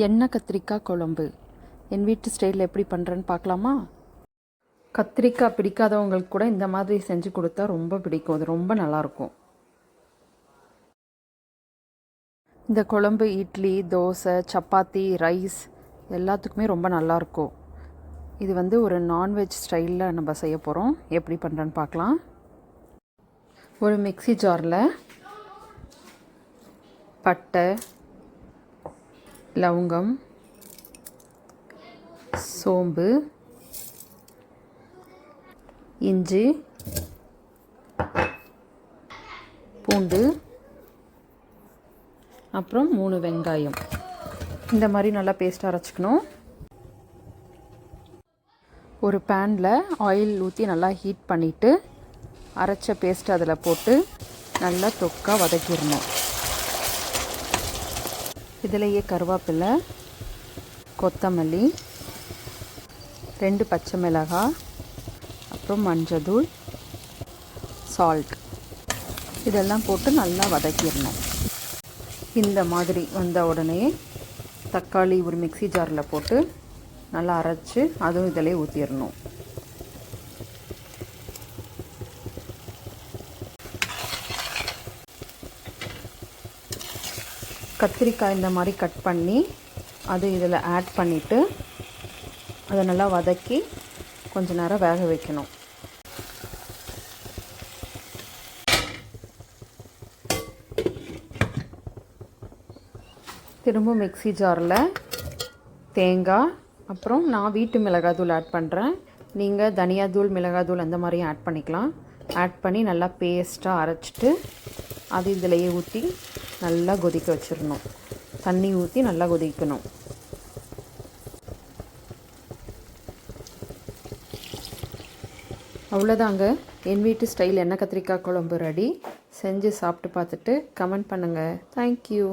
எண்ணெய் கத்திரிக்காய் குழம்பு என் வீட்டு ஸ்டைலில் எப்படி பண்ணுறேன்னு பார்க்கலாமா? கத்திரிக்காய் பிடிக்காதவங்களுக்கு கூட இந்த மாதிரி செஞ்சு கொடுத்தா ரொம்ப பிடிக்கும். அது ரொம்ப நல்லாயிருக்கும். இந்த குழம்பு இட்லி, தோசை, சப்பாத்தி, ரைஸ் எல்லாத்துக்குமே ரொம்ப நல்லாயிருக்கும். இது ஒரு நான்வெஜ் ஸ்டைலில் நம்ம செய்ய போகிறோம். எப்படி பண்ணுறேன்னு பார்க்கலாம். ஒரு மிக்ஸி ஜாரில் பட்டை, லவங்கம், சோம்பு, இஞ்சி, பூண்டு, அப்புறம் 3 வெங்காயம் இந்த மாதிரி நல்லா பேஸ்ட்டாக அரைச்சிக்கணும். ஒரு பேனில் ஆயில் ஊற்றி நல்லா ஹீட் பண்ணிவிட்டு அரைச்ச பேஸ்ட் அதில் போட்டு நல்லா தொக்காக வதக்கிடணும். இதிலேயே கருவேப்பிலை, கொத்தமல்லி, 2 பச்சை மிளகாய், அப்புறம் மஞ்சள், சால்ட் இதெல்லாம் போட்டு நல்லா வதக்கிடணும். இந்த மாதிரி வந்த உடனே தக்காளி ஒரு மிக்ஸி ஜாரில் போட்டு நல்லா அரைச்சி அதுவும் இதிலே ஊற்றிடணும். கத்திரிக்காய் இந்த மாதிரி கட் பண்ணி அது இதில் ஆட் பண்ணிவிட்டு அதை நல்லா வதக்கி கொஞ்ச நேரம் வேக வைக்கணும். திரும்ப மிக்ஸி ஜாரில் தேங்காய், அப்புறம் நான் வீட்டு மிளகாய்த்தூள் ஆட் பண்ணுறேன். நீங்கள் தனியாத்தூள், மிளகாய்த்தூள் அந்த மாதிரியும் ஆட் பண்ணிக்கலாம். ஆட் பண்ணி நல்லா பேஸ்ட்டாக அரைச்சிட்டு அது இதிலையே ஊற்றி நல்லா கொதிக்க வச்சிடணும். தண்ணி ஊற்றி நல்லா கொதிக்கணும். அவ்வளோதாங்க, என் வீட்டு ஸ்டைல் எண்ணெய் கத்திரிக்காய் குழம்பு ரெடி. செஞ்சு சாப்பிட்டு பார்த்துட்டு கமெண்ட் பண்ணுங்கள். தேங்க்யூ.